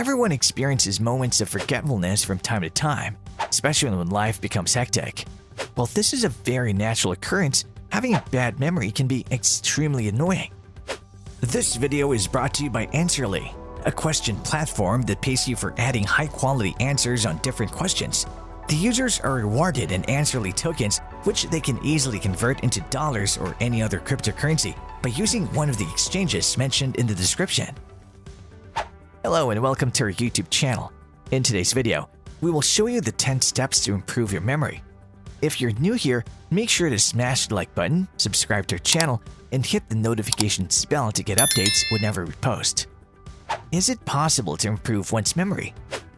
Everyone experiences moments of forgetfulness from time to time, especially when life becomes hectic. While this is a very natural occurrence, having a bad memory can be extremely annoying. This video is brought to you by Answerly, a question platform that pays you for adding high-quality answers on different questions. The users are rewarded in Answerly tokens, which they can easily convert into dollars or any other cryptocurrency by using one of the exchanges mentioned in the description. Hello and welcome to our YouTube channel. In today's video, we will show you the 10 steps to improve your memory. If you're new here, make sure to smash the like button, subscribe to our channel, and hit the notifications bell to get updates whenever we post. Is it possible to improve one's memory?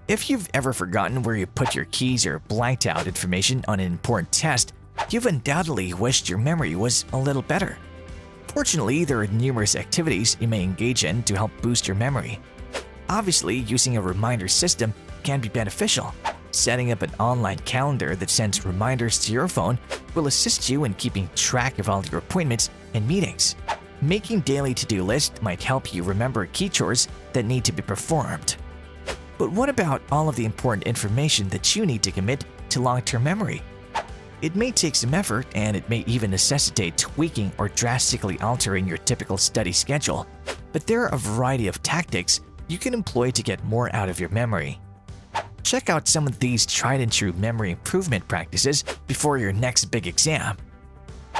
If you've ever forgotten where you put your keys or blanked out information on an important test, you've undoubtedly wished your memory was a little better. Fortunately, there are numerous activities you may engage in to help boost your memory. Obviously, using a reminder system can be beneficial. Setting up an online calendar that sends reminders to your phone will assist you in keeping track of all your appointments and meetings. Making daily to-do lists might help you remember key chores that need to be performed. But what about all of the important information that you need to commit to long-term memory? It may take some effort, and it may even necessitate tweaking or drastically altering your typical study schedule. But there are a variety of tactics you can employ to get more out of your memory. Check out some of these tried-and-true memory improvement practices before your next big exam.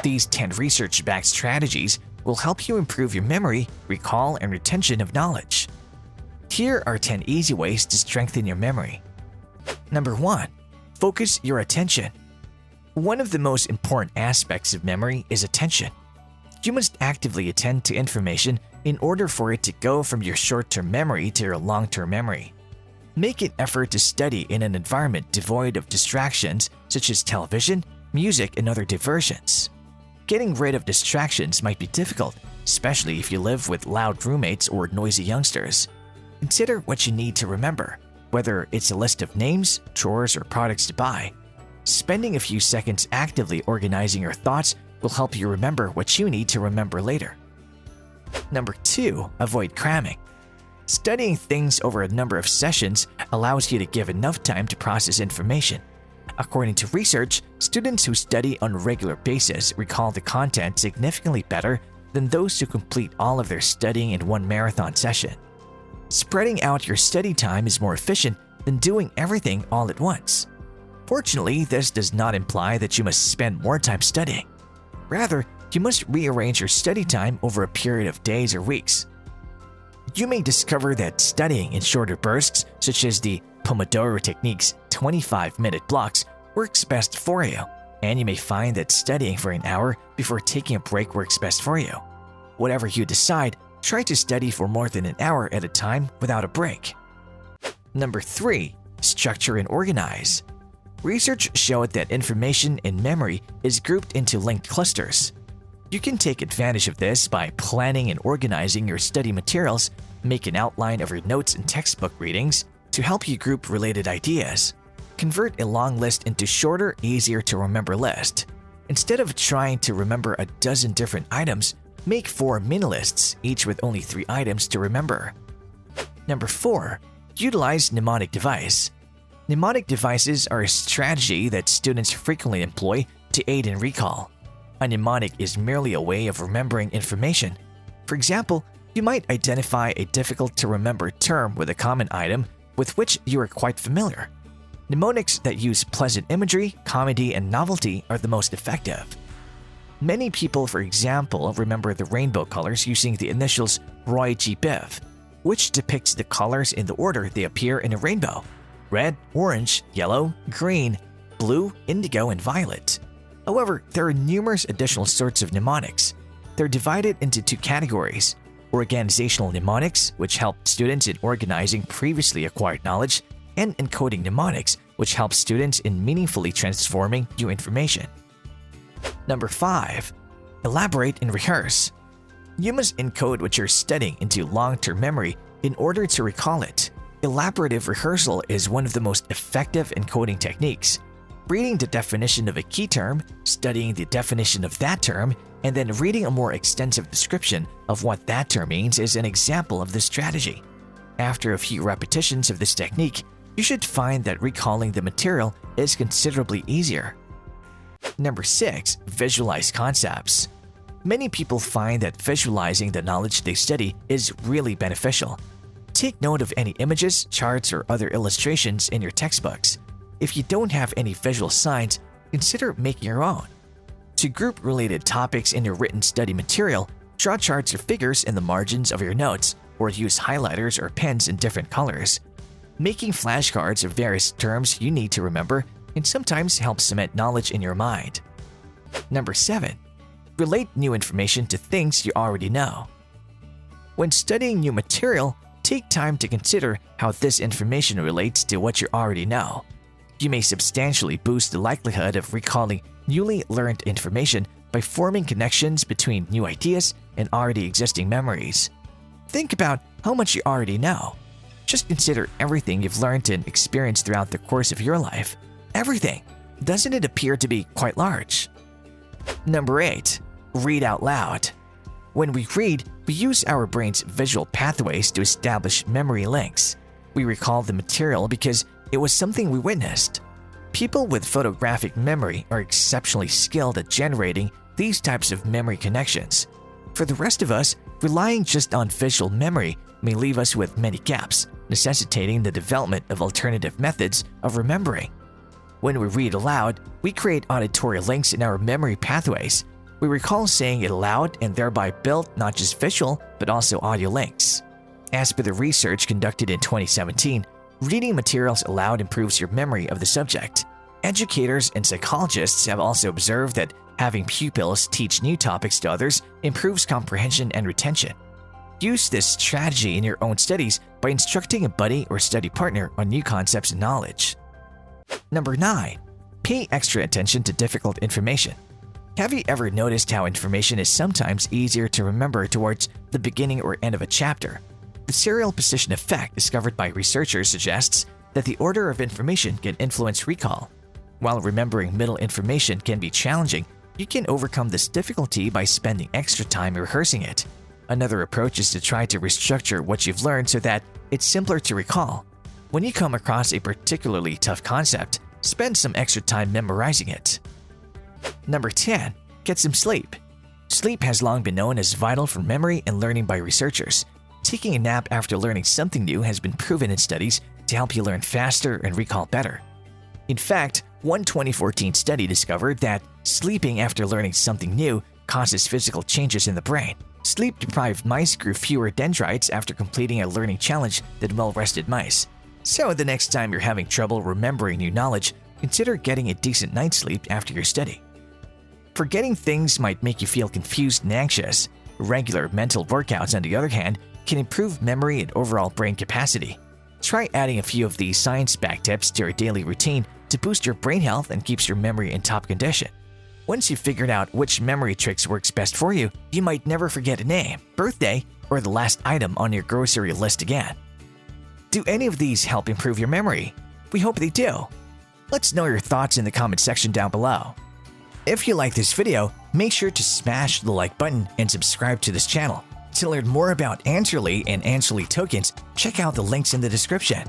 These 10 research-backed strategies will help you improve your memory, recall, and retention of knowledge. Here are 10 easy ways to strengthen your memory. Number 1. Focus your attention. One of the most important aspects of memory is attention. You must actively attend to information in order for it to go from your short-term memory to your long-term memory. Make an effort to study in an environment devoid of distractions such as television, music, and other diversions. Getting rid of distractions might be difficult, especially if you live with loud roommates or noisy youngsters. Consider what you need to remember, whether it's a list of names, chores, or products to buy. Spending a few seconds actively organizing your thoughts will help you remember what you need to remember later. Number 2. Avoid cramming. Studying things over a number of sessions allows you to give enough time to process information. According to research, students who study on a regular basis recall the content significantly better than those who complete all of their studying in one marathon session. Spreading out your study time is more efficient than doing everything all at once. Fortunately, this does not imply that you must spend more time studying. Rather, you must rearrange your study time over a period of days or weeks. You may discover that studying in shorter bursts, such as the Pomodoro Technique's 25-minute blocks, works best for you, and you may find that studying for an hour before taking a break works best for you. Whatever you decide, try to study for more than an hour at a time without a break. Number 3. Structure and organize. Research showed that information in memory is grouped into linked clusters. You can take advantage of this by planning and organizing your study materials, make an outline of your notes and textbook readings to help you group related ideas. Convert a long list into shorter, easier-to-remember list. Instead of trying to remember a dozen different items, make 4 mini lists, each with only 3 items to remember. Number 4. Utilize mnemonic device. Mnemonic devices are a strategy that students frequently employ to aid in recall. A mnemonic is merely a way of remembering information. For example, you might identify a difficult-to-remember term with a common item with which you are quite familiar. Mnemonics that use pleasant imagery, comedy, and novelty are the most effective. Many people, for example, remember the rainbow colors using the initials Roy G. Biv, which depicts the colors in the order they appear in a rainbow: red, orange, yellow, green, blue, indigo, and violet. However, there are numerous additional sorts of mnemonics. They're divided into 2 categories: organizational mnemonics, which help students in organizing previously acquired knowledge, and encoding mnemonics, which help students in meaningfully transforming new information. Number 5. Elaborate and rehearse. You must encode what you're studying into long-term memory in order to recall it. Elaborative rehearsal is one of the most effective encoding techniques. Reading the definition of a key term, studying the definition of that term, and then reading a more extensive description of what that term means is an example of this strategy. After a few repetitions of this technique, you should find that recalling the material is considerably easier. Number 6. Visualize concepts. Many people find that visualizing the knowledge they study is really beneficial. Take note of any images, charts, or other illustrations in your textbooks. If you don't have any visual signs, consider making your own. To group related topics in your written study material, draw charts or figures in the margins of your notes, or use highlighters or pens in different colors. Making flashcards of various terms you need to remember can sometimes help cement knowledge in your mind. Number 7. Relate new information to things you already know. When studying new material, take time to consider how this information relates to what you already know. You may substantially boost the likelihood of recalling newly learned information by forming connections between new ideas and already existing memories. Think about how much you already know. Just consider everything you've learned and experienced throughout the course of your life. Everything. Doesn't it appear to be quite large? Number 8. Read out loud. When we read, we use our brain's visual pathways to establish memory links. We recall the material because it was something we witnessed. People with photographic memory are exceptionally skilled at generating these types of memory connections. For the rest of us, relying just on visual memory may leave us with many gaps, necessitating the development of alternative methods of remembering. When we read aloud, we create auditory links in our memory pathways. We recall saying it aloud and thereby build not just visual, but also audio links. As per the research conducted in 2017, reading materials aloud improves your memory of the subject. Educators and psychologists have also observed that having pupils teach new topics to others improves comprehension and retention. Use this strategy in your own studies by instructing a buddy or study partner on new concepts and knowledge. Number 9. Pay extra attention to difficult information. Have you ever noticed how information is sometimes easier to remember towards the beginning or end of a chapter? The serial position effect discovered by researchers suggests that the order of information can influence recall. While remembering middle information can be challenging, you can overcome this difficulty by spending extra time rehearsing it. Another approach is to try to restructure what you've learned so that it's simpler to recall. When you come across a particularly tough concept, spend some extra time memorizing it. Number 10. Get some sleep. Sleep has long been known as vital for memory and learning by researchers. Taking a nap after learning something new has been proven in studies to help you learn faster and recall better. In fact, one 2014 study discovered that sleeping after learning something new causes physical changes in the brain. Sleep-deprived mice grew fewer dendrites after completing a learning challenge than well-rested mice. So the next time you're having trouble remembering new knowledge, consider getting a decent night's sleep after your study. Forgetting things might make you feel confused and anxious. Regular mental workouts, on the other hand, can improve memory and overall brain capacity. Try adding a few of these science-backed tips to your daily routine to boost your brain health and keeps your memory in top condition. Once you've figured out which memory tricks works best for you, you might never forget a name, birthday, or the last item on your grocery list again. Do any of these help improve your memory? We hope they do. Let's know your thoughts in the comment section down below. If you like this video, make sure to smash the like button and subscribe to this channel. To learn more about Answerly and Answerly tokens, check out the links in the description.